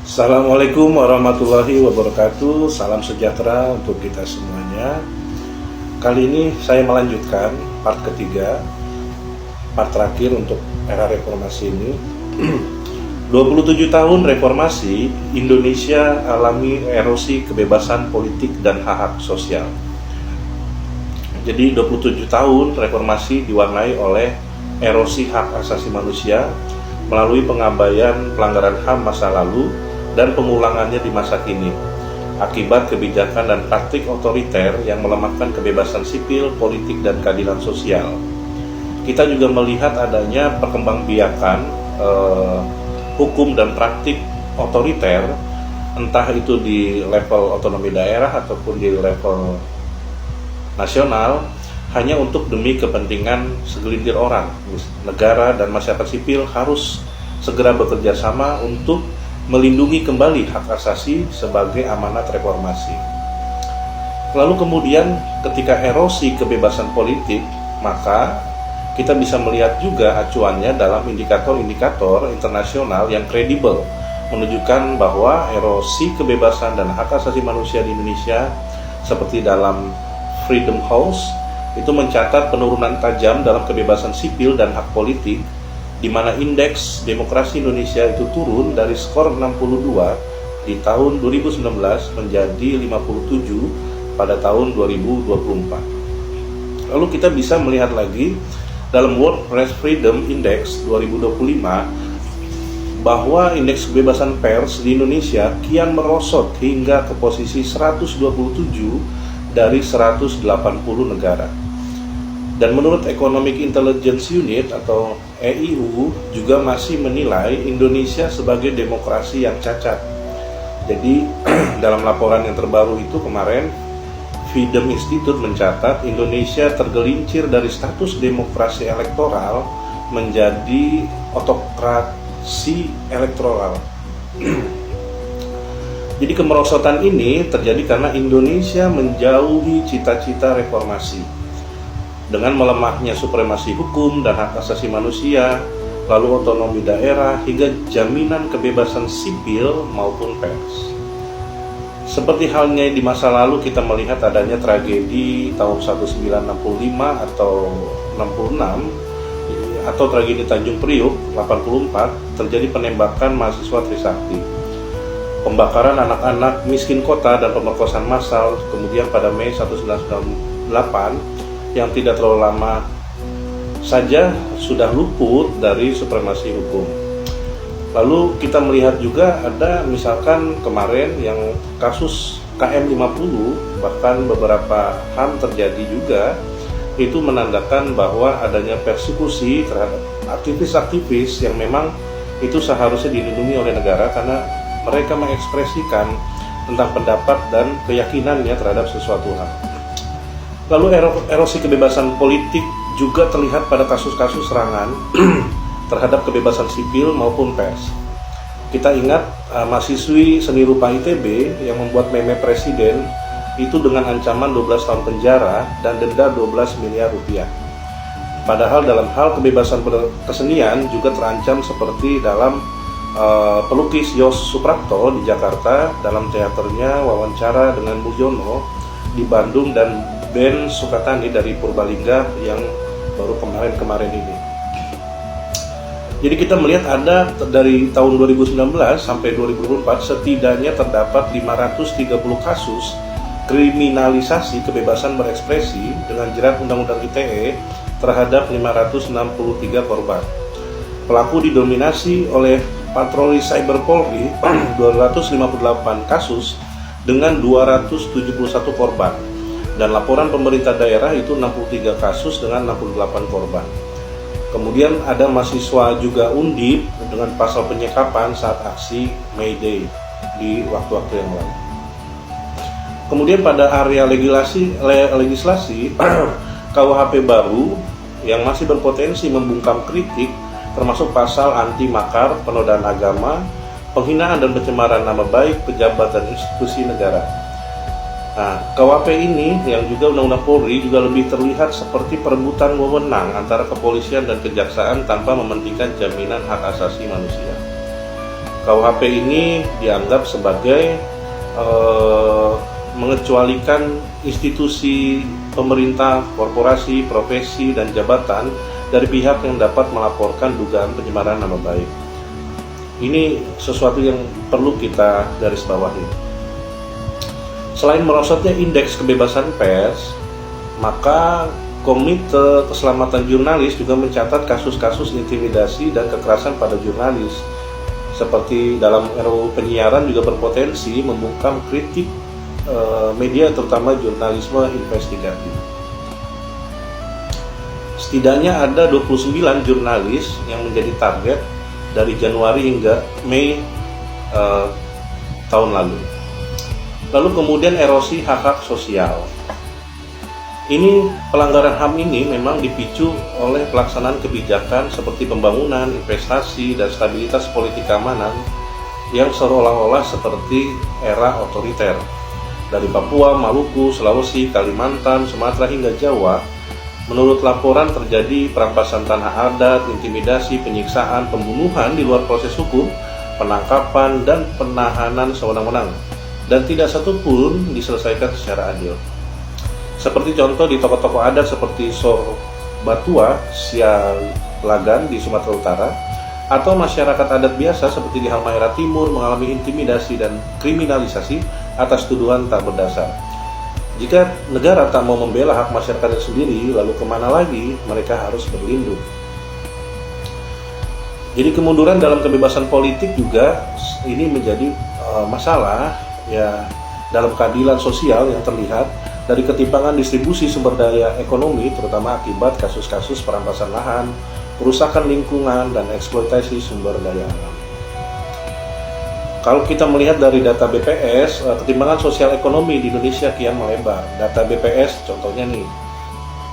Assalamualaikum warahmatullahi wabarakatuh. Salam sejahtera untuk kita semuanya. Kali ini saya melanjutkan part ketiga, part terakhir untuk era reformasi ini. 27 tahun reformasi, Indonesia alami erosi kebebasan politik dan hak-hak sosial. Jadi 27 tahun reformasi diwarnai oleh erosi hak asasi manusia melalui pengabaian pelanggaran HAM masa lalu dan pengulangannya di masa kini akibat kebijakan dan praktik otoriter yang melemahkan kebebasan sipil, politik, dan keadilan sosial. Kita juga melihat adanya perkembangbiakan hukum dan praktik otoriter, entah itu di level otonomi daerah ataupun di level nasional, hanya untuk demi kepentingan segelintir orang. Negara dan masyarakat sipil harus segera bekerja sama untuk melindungi kembali hak asasi sebagai amanat reformasi. Lalu kemudian ketika erosi kebebasan politik, maka kita bisa melihat juga acuannya dalam indikator-indikator internasional yang kredibel, menunjukkan bahwa erosi kebebasan dan hak asasi manusia di Indonesia seperti dalam Freedom House itu mencatat penurunan tajam dalam kebebasan sipil dan hak politik, di mana indeks demokrasi Indonesia itu turun dari skor 62 di tahun 2019 menjadi 57 pada tahun 2024. Lalu kita bisa melihat lagi dalam World Press Freedom Index 2025 bahwa indeks kebebasan pers di Indonesia kian merosot hingga ke posisi 127 dari 180 negara. Dan menurut Economic Intelligence Unit atau EIU juga masih menilai Indonesia sebagai demokrasi yang cacat. Jadi dalam laporan yang terbaru itu kemarin, Freedom Institute mencatat Indonesia tergelincir dari status demokrasi elektoral menjadi otokrasi elektoral. Jadi kemerosotan ini terjadi karena Indonesia menjauhi cita-cita reformasi. Dengan melemahnya supremasi hukum dan hak asasi manusia, lalu otonomi daerah, hingga jaminan kebebasan sipil maupun pers. Seperti halnya di masa lalu kita melihat adanya tragedi tahun 1965 atau 66, atau tragedi Tanjung Priuk 84, terjadi penembakan mahasiswa Trisakti, pembakaran anak-anak miskin kota dan pemerkosaan massal. Kemudian pada Mei 1998 yang tidak terlalu lama saja sudah luput dari supremasi hukum. Lalu kita melihat juga ada misalkan kemarin yang kasus KM50, bahkan beberapa HAM terjadi juga, itu menandakan bahwa adanya persekusi terhadap aktivis-aktivis yang memang itu seharusnya dilindungi oleh negara karena mereka mengekspresikan tentang pendapat dan keyakinannya terhadap sesuatu hal. Lalu erosi kebebasan politik juga terlihat pada kasus-kasus serangan terhadap kebebasan sipil maupun pers. Kita ingat mahasiswi seni rupa ITB yang membuat meme presiden itu dengan ancaman 12 tahun penjara dan denda 12 miliar rupiah. Padahal dalam hal kebebasan kesenian juga terancam seperti dalam pelukis Yos Suprapto di Jakarta dalam teaternya Wawancara dengan Mulyono di Bandung, dan Ben Sukatani dari Purbalingga yang baru kemarin ini. Jadi kita melihat ada dari tahun 2019 sampai 2024 setidaknya terdapat 530 kasus kriminalisasi kebebasan berekspresi dengan jerat Undang-Undang ITE terhadap 563 korban. Pelaku didominasi oleh patroli cyber Polri 258 kasus dengan 271 korban, dan laporan pemerintah daerah itu 63 kasus dengan 68 korban. Kemudian ada mahasiswa juga Undip dengan pasal penyekapan saat aksi May Day di waktu-waktu yang lalu. Kemudian pada area legislasi KUHP baru yang masih berpotensi membungkam kritik termasuk pasal anti makar, penodaan agama, penghinaan dan pencemaran nama baik pejabat dan institusi negara. Nah, KUHP ini yang juga Undang-Undang Polri juga lebih terlihat seperti perebutan wewenang antara kepolisian dan kejaksaan tanpa mementingkan jaminan hak asasi manusia. KUHP ini dianggap sebagai mengecualikan institusi pemerintah, korporasi, profesi, dan jabatan dari pihak yang dapat melaporkan dugaan pencemaran nama baik. Ini sesuatu yang perlu kita garis bawahi. Selain merosotnya indeks kebebasan pers, maka Komite Keselamatan Jurnalis juga mencatat kasus-kasus intimidasi dan kekerasan pada jurnalis. Seperti dalam RUU penyiaran juga berpotensi membungkam kritik media, terutama jurnalisme investigatif. Setidaknya ada 29 jurnalis yang menjadi target dari Januari hingga Mei tahun lalu. Lalu kemudian erosi hak-hak sosial. Ini pelanggaran HAM ini memang dipicu oleh pelaksanaan kebijakan seperti pembangunan, investasi, dan stabilitas politik keamanan yang seolah-olah seperti era otoriter. Dari Papua, Maluku, Sulawesi, Kalimantan, Sumatera hingga Jawa, menurut laporan terjadi perampasan tanah adat, intimidasi, penyiksaan, pembunuhan di luar proses hukum, penangkapan, dan penahanan sewenang-wenang, dan tidak satu pun diselesaikan secara adil. Seperti contoh di tokoh-tokoh adat seperti Sorbatua, Sialagan di Sumatera Utara, atau masyarakat adat biasa seperti di Halmahera Timur mengalami intimidasi dan kriminalisasi atas tuduhan tak berdasar. Jika negara tak mau membela hak masyarakatnya sendiri, lalu kemana lagi mereka harus berlindung? Jadi kemunduran dalam kebebasan politik juga ini menjadi masalah ya dalam keadilan sosial yang terlihat dari ketimpangan distribusi sumber daya ekonomi, terutama akibat kasus-kasus perampasan lahan, kerusakan lingkungan, dan eksploitasi sumber daya alam. Kalau kita melihat dari data BPS, ketimpangan sosial ekonomi di Indonesia kian melebar. Data BPS contohnya nih,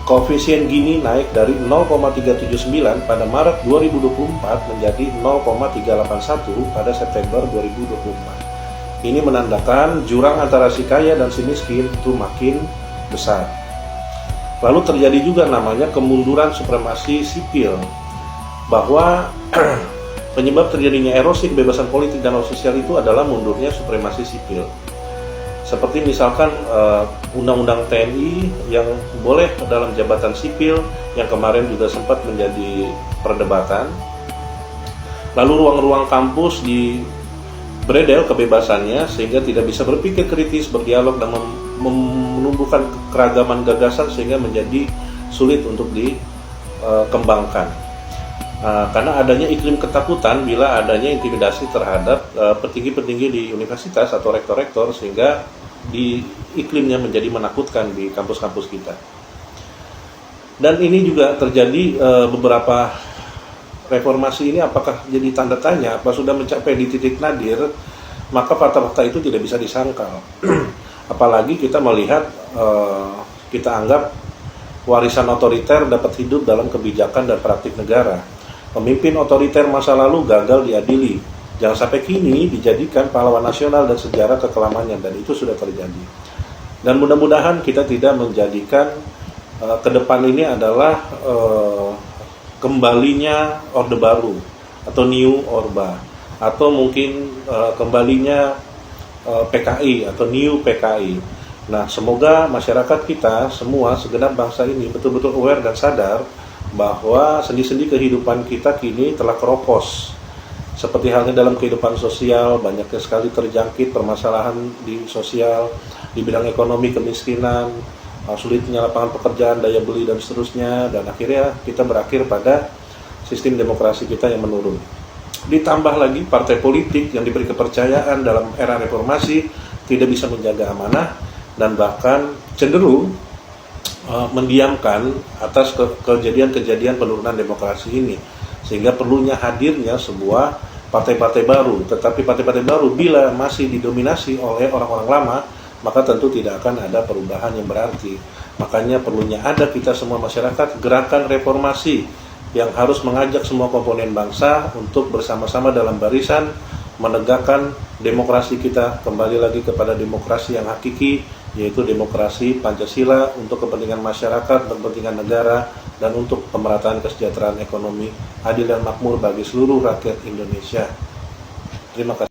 koefisien Gini naik dari 0,379 pada Maret 2024 menjadi 0,381 pada September 2024. Ini menandakan jurang antara si kaya dan si miskin itu makin besar. Lalu terjadi juga namanya kemunduran supremasi sipil, bahwa penyebab terjadinya erosi kebebasan politik dan sosial itu adalah mundurnya supremasi sipil. Seperti misalkan undang-undang TNI yang boleh dalam jabatan sipil yang kemarin juga sempat menjadi perdebatan. Lalu ruang-ruang kampus di beredel kebebasannya sehingga tidak bisa berpikir kritis, berdialog, dan menumbuhkan keragaman gagasan sehingga menjadi sulit untuk dikembangkan. Karena adanya iklim ketakutan bila adanya intimidasi terhadap petinggi-petinggi di universitas atau rektor-rektor, sehingga iklimnya menjadi menakutkan di kampus-kampus kita. Dan ini juga terjadi beberapa reformasi ini apakah jadi tanda tanya, apa sudah mencapai di titik nadir, maka fakta-fakta itu tidak bisa disangkal. Apalagi kita melihat, kita anggap warisan otoriter dapat hidup dalam kebijakan dan praktik negara. Pemimpin otoriter masa lalu gagal diadili, jangan sampai kini dijadikan pahlawan nasional dan sejarah kekelamanya, dan itu sudah terjadi. Dan mudah-mudahan kita tidak menjadikan ke depan ini adalah kembalinya Orde Baru atau New Orba, atau mungkin kembalinya PKI atau New PKI. Nah, semoga masyarakat kita semua, segenap bangsa ini betul-betul aware dan sadar bahwa sendi-sendi kehidupan kita kini telah keropos. Seperti halnya dalam kehidupan sosial, banyaknya sekali terjangkit permasalahan di sosial, di bidang ekonomi, kemiskinan, sulitnya lapangan pekerjaan, daya beli, dan seterusnya, dan akhirnya kita berakhir pada sistem demokrasi kita yang menurun. Ditambah lagi partai politik yang diberi kepercayaan dalam era reformasi tidak bisa menjaga amanah dan bahkan cenderung mendiamkan atas kejadian-kejadian penurunan demokrasi ini, sehingga perlunya hadirnya sebuah partai-partai baru. Tetapi partai-partai baru bila masih didominasi oleh orang-orang lama, maka tentu tidak akan ada perubahan yang berarti. Makanya perlunya ada kita semua masyarakat, gerakan reformasi yang harus mengajak semua komponen bangsa untuk bersama-sama dalam barisan menegakkan demokrasi kita kembali lagi kepada demokrasi yang hakiki, yaitu demokrasi Pancasila untuk kepentingan masyarakat, kepentingan negara, dan untuk pemerataan kesejahteraan ekonomi adil dan makmur bagi seluruh rakyat Indonesia. Terima kasih.